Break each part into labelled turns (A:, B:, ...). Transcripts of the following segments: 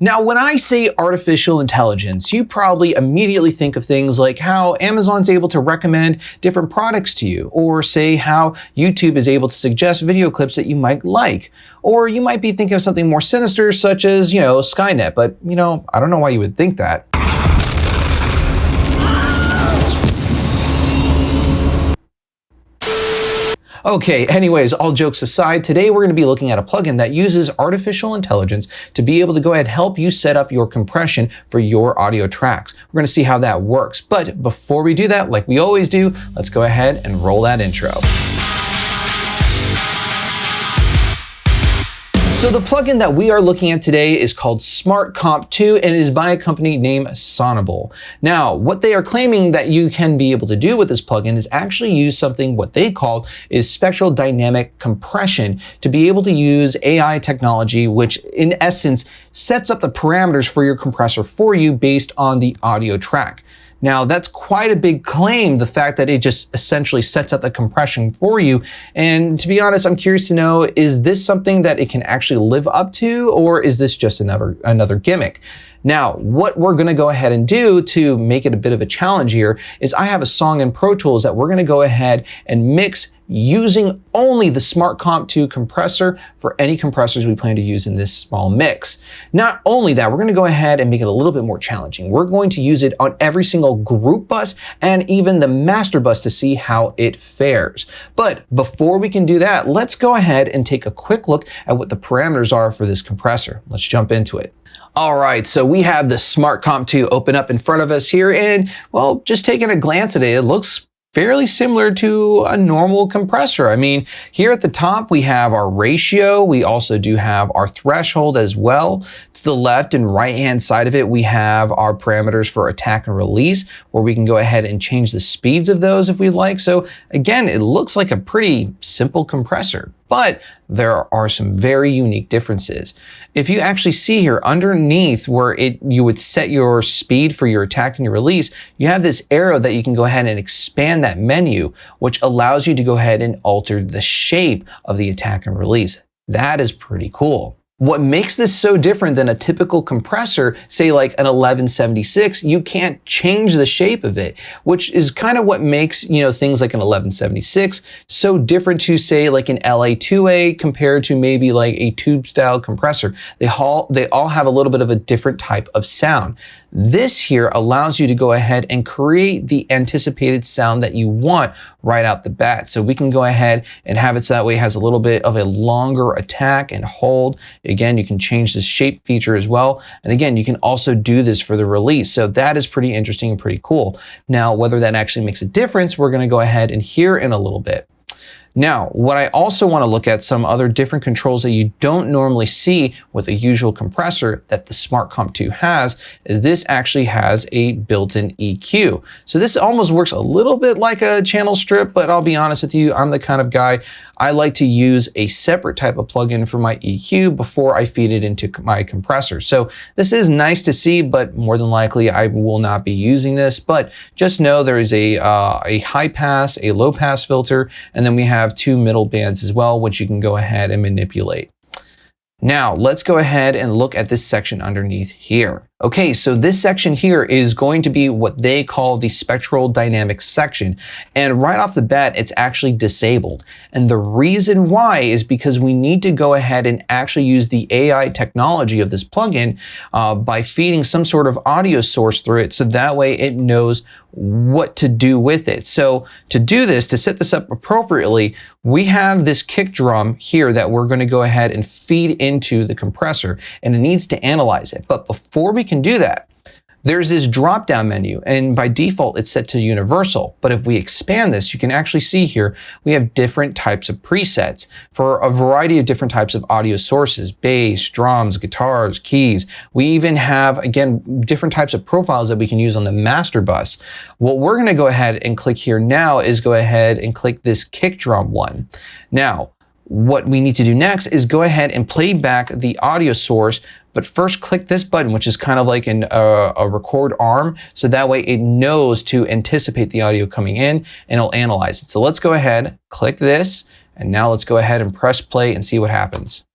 A: Now, when I say artificial intelligence, you probably immediately think of things like how Amazon's able to recommend different products to you, or say how YouTube is able to suggest video clips that you might like. Or you might be thinking of something more sinister, such as, Skynet, but, I don't know why you would think that. Okay, anyways, all jokes aside, today we're going to be looking at a plugin that uses artificial intelligence to be able to go ahead and help you set up your compression for your audio tracks. We're going to see how that works. But before we do that, like we always do, let's go ahead and roll that intro. So the plugin that we are looking at today is called SmartComp 2, and it is by a company named Sonible. Now, what they are claiming that you can be able to do with this plugin is actually use something what they call is spectral dynamic compression to be able to use AI technology, which in essence sets up the parameters for your compressor for you based on the audio track. Now, that's quite a big claim, the fact that it just essentially sets up the compression for you. And to be honest, I'm curious to know, is this something that it can actually live up to, or is this just another gimmick? Now, what we're gonna go ahead and do to make it a bit of a challenge here is I have a song in Pro Tools that we're gonna go ahead and mix using only the SmartComp 2 compressor for any compressors we plan to use in this small mix. Not only that, we're gonna go ahead and make it a little bit more challenging. We're going to use it on every single group bus and even the master bus to see how it fares. But before we can do that, let's go ahead and take a quick look at what the parameters are for this compressor. Let's jump into it. All right, so we have the SmartComp 2 open up in front of us here, and well, just taking a glance at it, it looks fairly similar to a normal compressor. I mean, here at the top, we have our ratio. We also do have our threshold as well. To the left and right-hand side of it, we have our parameters for attack and release, where we can go ahead and change the speeds of those if we'd like. So again, it looks like a pretty simple compressor, but there are some very unique differences. If you actually see here underneath where you would set your speed for your attack and your release, you have this arrow that you can go ahead and expand that menu, which allows you to go ahead and alter the shape of the attack and release. That is pretty cool. What makes this so different than a typical compressor, say like an 1176, you can't change the shape of it, which is kind of what makes, things like an 1176 so different to say like an LA2A compared to maybe like a tube style compressor. They all have a little bit of a different type of sound. This here allows you to go ahead and create the anticipated sound that you want right out the bat. So we can go ahead and have it so that way it has a little bit of a longer attack and hold. Again, you can change the shape feature as well. And again, you can also do this for the release. So that is pretty interesting and pretty cool. Now, whether that actually makes a difference, we're gonna go ahead and hear in a little bit. Now, what I also want to look at some other different controls that you don't normally see with a usual compressor that the SmartComp 2 has, is this actually has a built-in EQ. So this almost works a little bit like a channel strip, but I'll be honest with you, I'm the kind of guy, I like to use a separate type of plugin for my EQ before I feed it into my compressor. So this is nice to see, but more than likely I will not be using this. But just know there is a high pass, a low pass filter, and then we have two middle bands as well, which you can go ahead and manipulate. Now, let's go ahead and look at this section underneath here. Okay, so this section here is going to be what they call the spectral dynamics section. And right off the bat, it's actually disabled. And the reason why is because we need to go ahead and actually use the AI technology of this plugin by feeding some sort of audio source through it, so that way it knows what to do with it. So to do this, to set this up appropriately, we have this kick drum here that we're going to go ahead and feed into the compressor, and it needs to analyze it. But before we can do that, there's this drop down menu, and by default it's set to universal. But if we expand this, you can actually see here we have different types of presets for a variety of different types of audio sources: bass, drums, guitars, keys. We even have, again, different types of profiles that we can use on the master bus. What we're going to go ahead and click here now is go ahead and click this kick drum one. Now, what we need to do next is go ahead and play back the audio source, but first click this button, which is kind of like a record arm, so that way it knows to anticipate the audio coming in and it'll analyze it. So let's go ahead, click this, and now let's go ahead and press play and see what happens.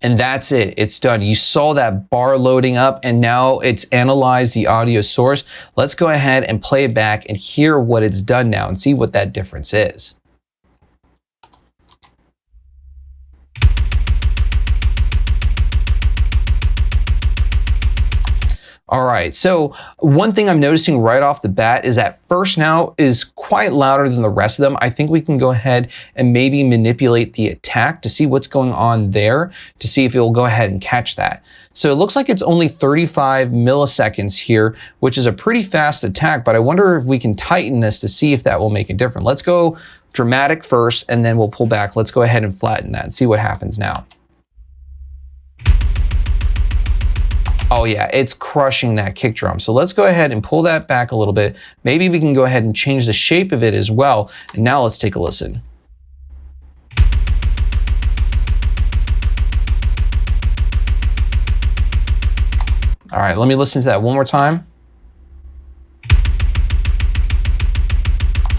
A: And that's it, it's done. You saw that bar loading up and now it's analyzed the audio source. Let's go ahead and play it back and hear what it's done now and see what that difference is. All right, so one thing I'm noticing right off the bat is that first now is quite louder than the rest of them. I think we can go ahead and maybe manipulate the attack to see what's going on there, to see if it will go ahead and catch that. So it looks like it's only 35 milliseconds here, which is a pretty fast attack, but I wonder if we can tighten this to see if that will make a difference. Let's go dramatic first, and then we'll pull back. Let's go ahead and flatten that and see what happens now. Oh yeah, it's crushing that kick drum. So let's go ahead and pull that back a little bit. Maybe we can go ahead and change the shape of it as well. And now let's take a listen. All right, let me listen to that one more time.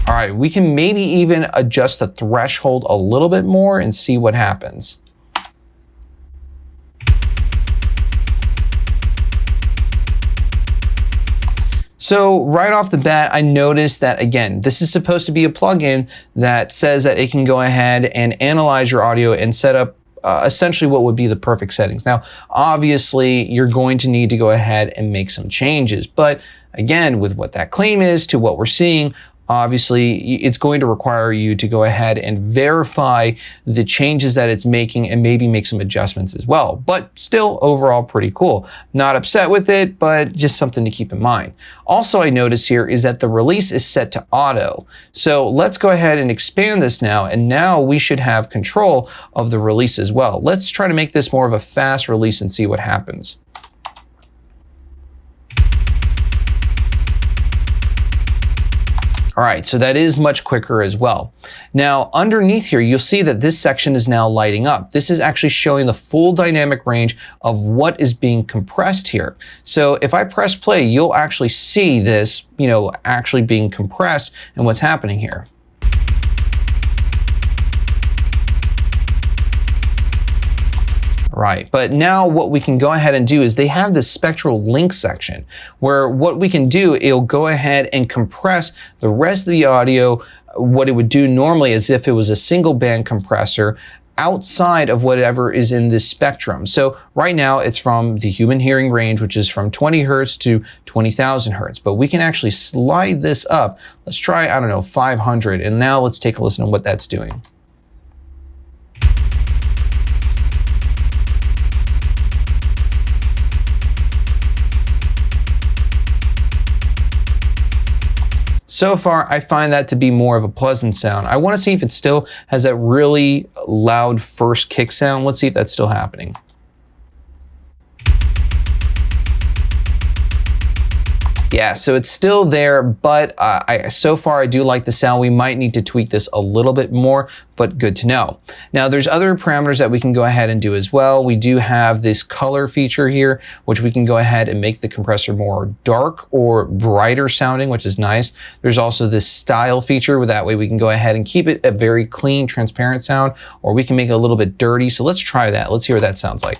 A: All right, we can maybe even adjust the threshold a little bit more and see what happens. So right off the bat, I noticed that, again, this is supposed to be a plugin that says that it can go ahead and analyze your audio and set up essentially what would be the perfect settings. Now, obviously, you're going to need to go ahead and make some changes. But again, with what that claim is to what we're seeing, obviously, it's going to require you to go ahead and verify the changes that it's making and maybe make some adjustments as well. But still, overall, pretty cool. Not upset with it, but just something to keep in mind. Also, I notice here is that the release is set to auto. So let's go ahead and expand this now, and now we should have control of the release as well. Let's try to make this more of a fast release and see what happens. All right, so that is much quicker as well. Now, underneath here, you'll see that this section is now lighting up. This is actually showing the full dynamic range of what is being compressed here. So if I press play, you'll actually see this, actually being compressed and what's happening here. Right, but now what we can go ahead and do is they have this spectral link section where what we can do, it'll go ahead and compress the rest of the audio, what it would do normally as if it was a single band compressor outside of whatever is in this spectrum. So right now it's from the human hearing range, which is from 20 hertz to 20,000 hertz, but we can actually slide this up. Let's try, 500, and now let's take a listen to what that's doing. So far, I find that to be more of a pleasant sound. I want to see if it still has that really loud first kick sound. Let's see if that's still happening. Yeah, so it's still there, but so far I do like the sound. We might need to tweak this a little bit more, but good to know. Now there's other parameters that we can go ahead and do as well. We do have this color feature here, which we can go ahead and make the compressor more dark or brighter sounding, which is nice. There's also this style feature where that way we can go ahead and keep it a very clean, transparent sound, or we can make it a little bit dirty. So let's try that. Let's hear what that sounds like.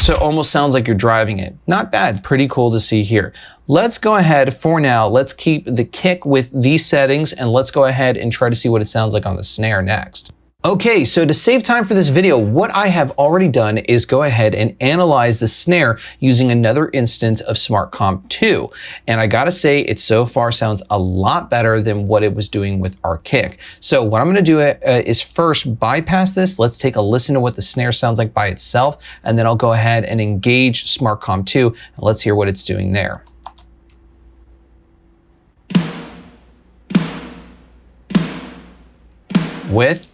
A: So it almost sounds like you're driving it. Not bad, pretty cool to see here. Let's go ahead for now, let's keep the kick with these settings and let's go ahead and try to see what it sounds like on the snare next. Okay, so to save time for this video, what I have already done is go ahead and analyze the snare using another instance of SmartComp 2. And I gotta say, it so far sounds a lot better than what it was doing with our kick. So what I'm gonna do is first bypass this. Let's take a listen to what the snare sounds like by itself, and then I'll go ahead and engage SmartComp 2, and let's hear what it's doing there. With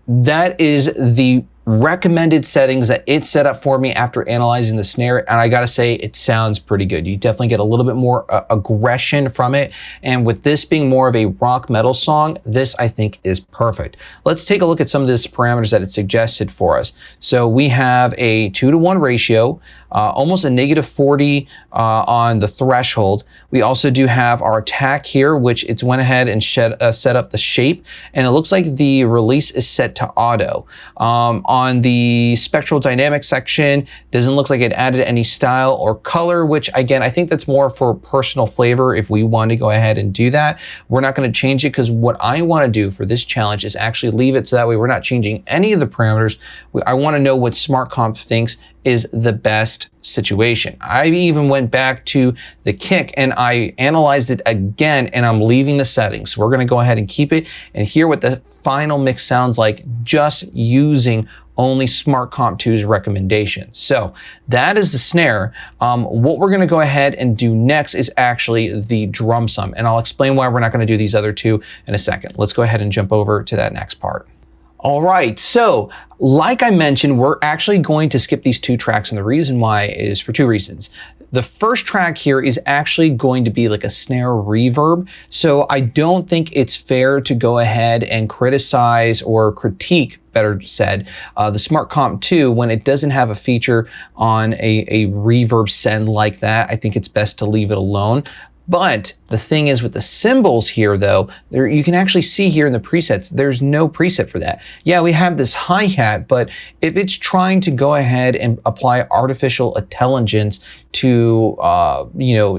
A: that is the recommended settings that it set up for me after analyzing the snare, and I gotta say it sounds pretty good. You definitely get a little bit more aggression from it, and with this being more of a rock metal song, this I think is perfect. Let's take a look at some of these parameters that it suggested for us. So we have a 2-to-1 ratio. almost a -40 on the threshold. We also do have our attack here, which it's went ahead and set up the shape, and it looks like the release is set to auto. On the spectral dynamic section, doesn't look like it added any style or color, which again, I think that's more for personal flavor if we want to go ahead and do that. We're not going to change it because what I want to do for this challenge is actually leave it so that way we're not changing any of the parameters. I want to know what SmartComp thinks is the best situation. I even went back to the kick and I analyzed it again, and I'm leaving the settings. So we're going to go ahead and keep it and hear what the final mix sounds like just using only SmartComp 2's recommendation. So that is the snare. What we're going to go ahead and do next is actually the drum sum, and I'll explain why we're not going to do these other two in a second. Let's go ahead and jump over to that next part. All right, so like I mentioned, we're actually going to skip these two tracks, and the reason why is for two reasons. The first track here is actually going to be like a snare reverb, so I don't think it's fair to go ahead and criticize or critique, better said, the SmartComp 2 when it doesn't have a feature on a reverb send like that. I think it's best to leave it alone. But the thing is with the cymbals here though, you can actually see here in the presets, there's no preset for that. Yeah, we have this hi-hat, but if it's trying to go ahead and apply artificial intelligence to,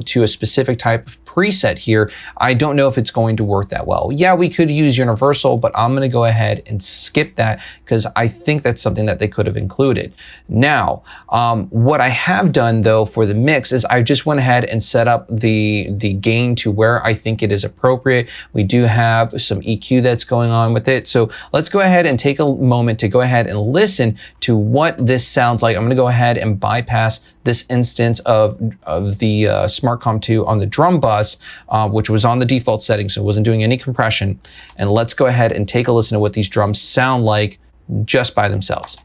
A: to a specific type of preset here, I don't know if it's going to work that well. Yeah, we could use universal, but I'm gonna go ahead and skip that because I think that's something that they could have included. Now, what I have done though for the mix is I just went ahead and set up the gain to where I think it is appropriate. We do have some EQ that's going on with it. So let's go ahead and take a moment to go ahead and listen to what this sounds like. I'm gonna go ahead and bypass this instance of the SmartComp 2 on the drum bus, which was on the default setting, so it wasn't doing any compression. And let's go ahead and take a listen to what these drums sound like just by themselves.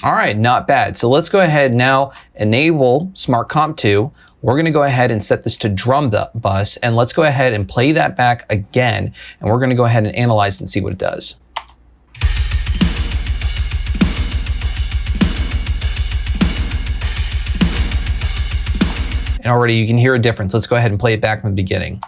A: All right, not bad. So let's go ahead now, enable SmartComp 2. We're gonna go ahead and set this to drum bus, and let's go ahead and play that back again, and we're gonna go ahead and analyze and see what it does. And already you can hear a difference. Let's go ahead and play it back from the beginning.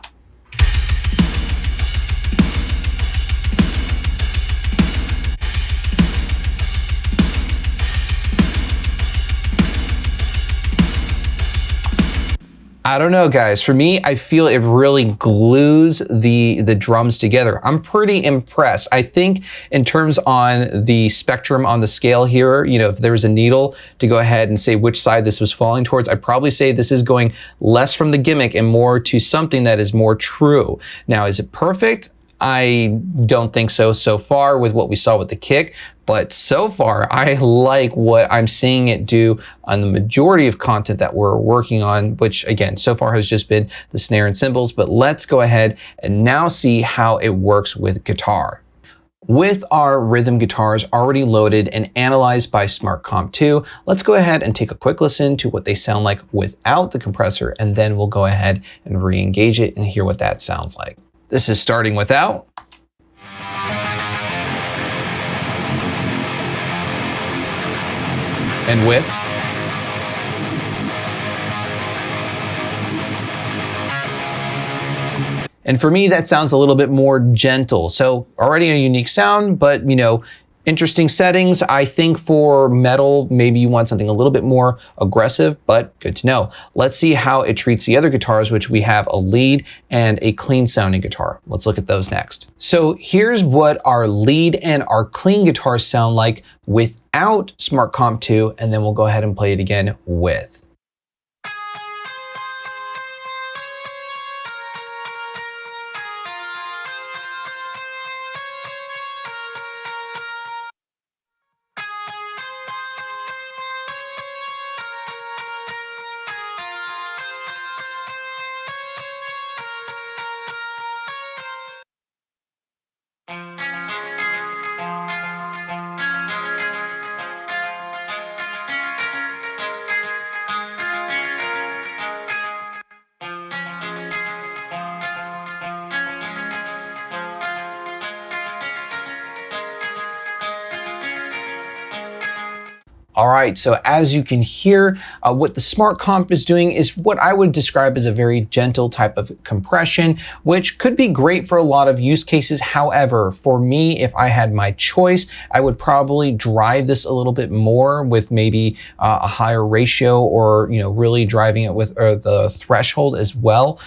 A: I don't know, guys. For me, I feel it really glues the drums together. I'm pretty impressed. I think in terms on the spectrum on the scale here, if there was a needle to go ahead and say which side this was falling towards, I'd probably say this is going less from the gimmick and more to something that is more true. Now, is it perfect? I don't think so far with what we saw with the kick, but so far I like what I'm seeing it do on the majority of content that we're working on, which again, so far has just been the snare and cymbals, but let's go ahead and now see how it works with guitar. With our rhythm guitars already loaded and analyzed by SmartComp 2, let's go ahead and take a quick listen to what they sound like without the compressor, and then we'll go ahead and re-engage it and hear what that sounds like. This is starting without. And with. And for me, that sounds a little bit more gentle. So already a unique sound, but interesting settings. I think for metal, maybe you want something a little bit more aggressive, but good to know. Let's see how it treats the other guitars, which we have a lead and a clean sounding guitar. Let's look at those next. So here's what our lead and our clean guitars sound like without SmartComp 2, and then we'll go ahead and play it again with. All right, so as you can hear, what the SmartComp is doing is what I would describe as a very gentle type of compression, which could be great for a lot of use cases. However, for me, if I had my choice, I would probably drive this a little bit more with maybe a higher ratio, or really driving it with the threshold as well.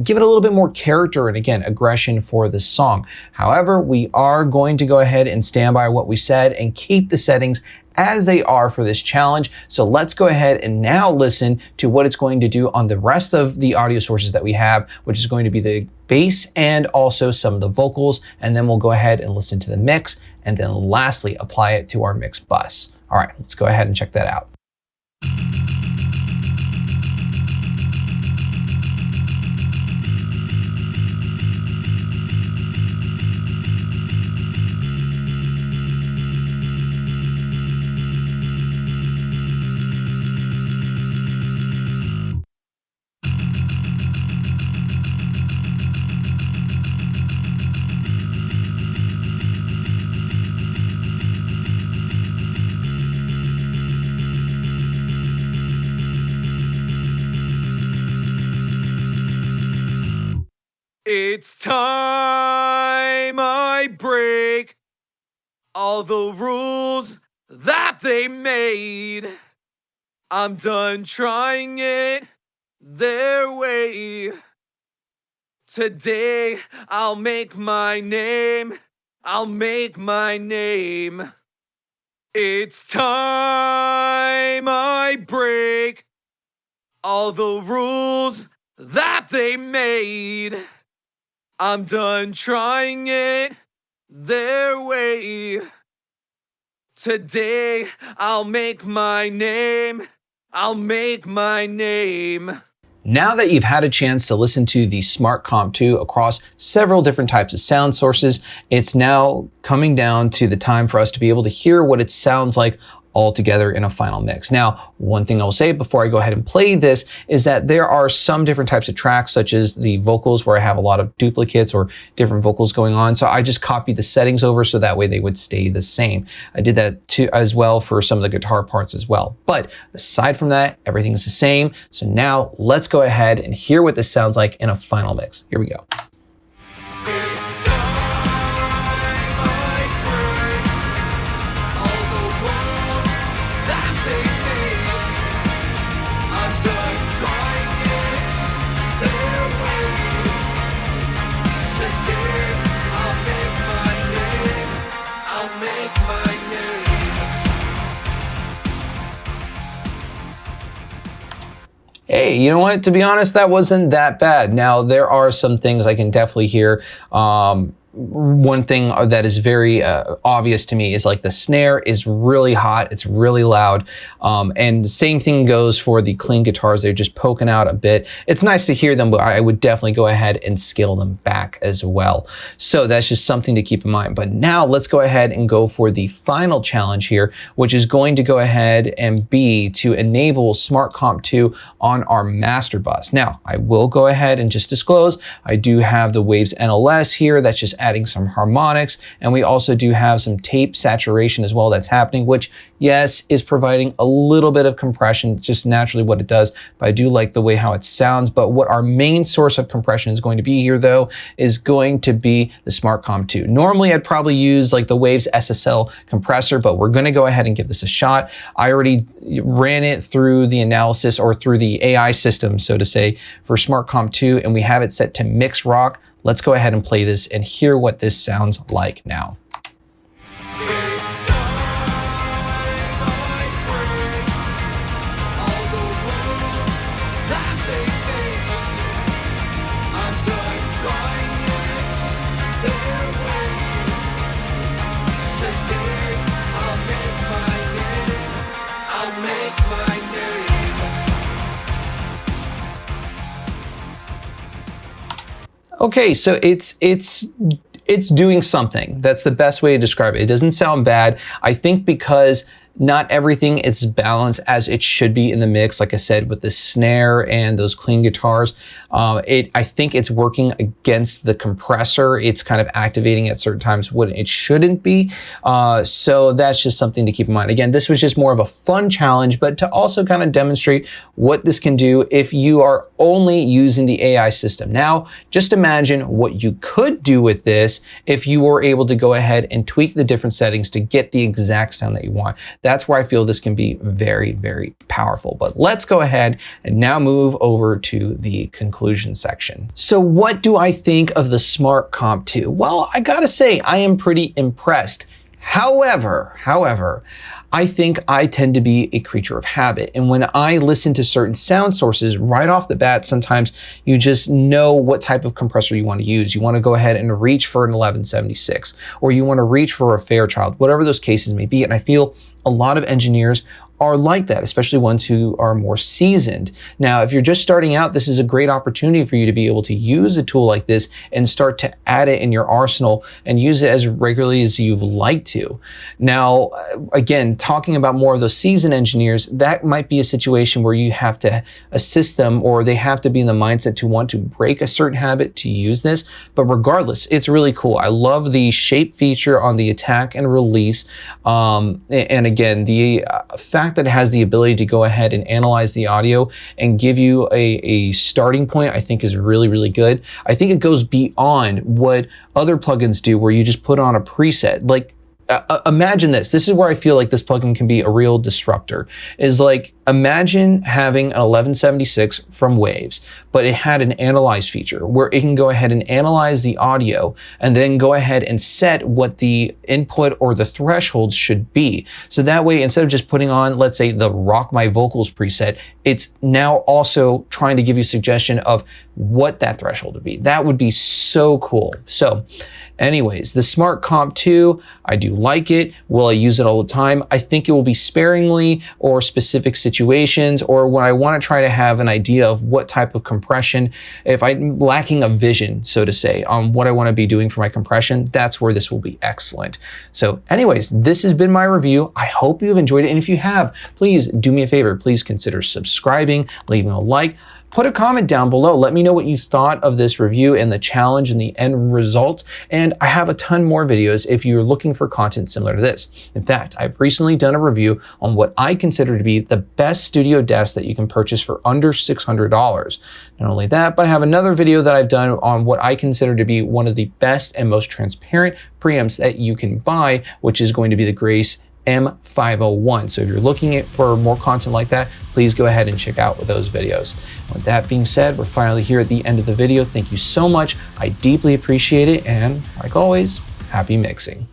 A: Give it a little bit more character and, again, aggression for this song. However, we are going to go ahead and stand by what we said and keep the settings as they are for this challenge. So let's go ahead and now listen to what it's going to do on the rest of the audio sources that we have, which is going to be the bass and also some of the vocals. And then we'll go ahead and listen to the mix, and then lastly apply it to our mix bus. All right, let's go ahead and check that out.
B: It's time I break all the rules that they made. I'm done trying it their way. Today I'll make my name. I'll make my name. It's time I break all the rules that they made. I'm done trying it their way. Today I'll make my name. I'll make my name.
A: Now that you've had a chance to listen to the SmartComp 2 across several different types of sound sources, it's now coming down to the time for us to be able to hear what it sounds like all together in a final mix. Now, one thing I'll say before I go ahead and play this is that there are some different types of tracks, such as the vocals, where I have a lot of duplicates or different vocals going on. So I just copied the settings over so that way they would stay the same. I did that too as well for some of the guitar parts as well. But aside from that, everything is the same. So now let's go ahead and hear what this sounds like in a final mix. Here we go. Hey, you know what? To be honest, that wasn't that bad. Now, there are some things I can definitely hear. One thing that is very obvious to me is like the snare is really hot. It's really loud. And the same thing goes for the clean guitars. They're just poking out a bit. It's nice to hear them, but I would definitely go ahead and scale them back as well. So that's just something to keep in mind. But now let's go ahead and go for the final challenge here, which is going to go ahead and be to enable SmartComp 2 on our master bus. Now, I will go ahead and just disclose, I do have the Waves NLS here. That's just adding some harmonics, and we also do have some tape saturation as well that's happening, which, yes, is providing a little bit of compression, just naturally what it does, but I do like the way how it sounds. But what our main source of compression is going to be here, though, is going to be the SmartComp 2. Normally, I'd probably use like the Waves SSL compressor, but we're going to go ahead and give this a shot. I already ran it through the analysis, or through the AI system, so to say, for SmartComp 2, and we have it set to mix rock. Let's go ahead and play this and hear what this sounds like now. Okay, so it's doing something. That's the best way to describe it. It doesn't sound bad. I think because Not everything is balanced as it should be in the mix. Like I said, with the snare and those clean guitars, I think it's working against the compressor. It's kind of activating at certain times when it shouldn't be. So that's just something to keep in mind. Again, this was just more of a fun challenge, but to also kind of demonstrate what this can do if you are only using the AI system. Now, just imagine what you could do with this if you were able to go ahead and tweak the different settings to get the exact sound that you want. That's where I feel this can be very, very powerful. But let's go ahead and now move over to the conclusion section. So what do I think of the SmartComp 2? Well, I gotta say, I am pretty impressed. However, I think I tend to be a creature of habit. And when I listen to certain sound sources right off the bat, sometimes you just know what type of compressor you want to use. You want to go ahead and reach for an 1176, or you want to reach for a Fairchild, whatever those cases may be. And I feel a lot of engineers are like that, especially ones who are more seasoned. Now, if you're just starting out, this is a great opportunity for you to be able to use a tool like this and start to add it in your arsenal and use it as regularly as you'd like to. Now, again, talking about more of those seasoned engineers, that might be a situation where you have to assist them, or they have to be in the mindset to want to break a certain habit to use this. But regardless, it's really cool. I love the shape feature on the attack and release. And again, the fact that it has the ability to go ahead and analyze the audio and give you a starting point, I think is really, really good. I think it goes beyond what other plugins do, where you just put on a preset. Like, imagine this. This is where I feel like this plugin can be a real disruptor. Is like, imagine having an 1176 from Waves, but it had an analyze feature where it can go ahead and analyze the audio and then go ahead and set what the input or the thresholds should be. So that way, instead of just putting on, let's say, the Rock My Vocals preset, it's now also trying to give you a suggestion of what that threshold would be. That would be so cool. So anyways, the SmartComp 2, I do like it. Will I use it all the time? I think it will be sparingly, or specific situations, or when I want to try to have an idea of what type of compression, if I'm lacking a vision, so to say, on what I want to be doing for my compression, that's where this will be excellent. So anyways, this has been my review. I hope you've enjoyed it. And if you have, please do me a favor. Please consider subscribing, leaving a like. Put a comment down below. Let me know what you thought of this review and the challenge and the end result. And I have a ton more videos if you're looking for content similar to this. In fact, I've recently done a review on what I consider to be the best studio desk that you can purchase for under $600. Not only that, but I have another video that I've done on what I consider to be one of the best and most transparent preamps that you can buy, which is going to be the Grace M501. So if you're looking for more content like that, please go ahead and check out those videos. With that being said, we're finally here at the end of the video. Thank you so much. I deeply appreciate it. And like always, happy mixing.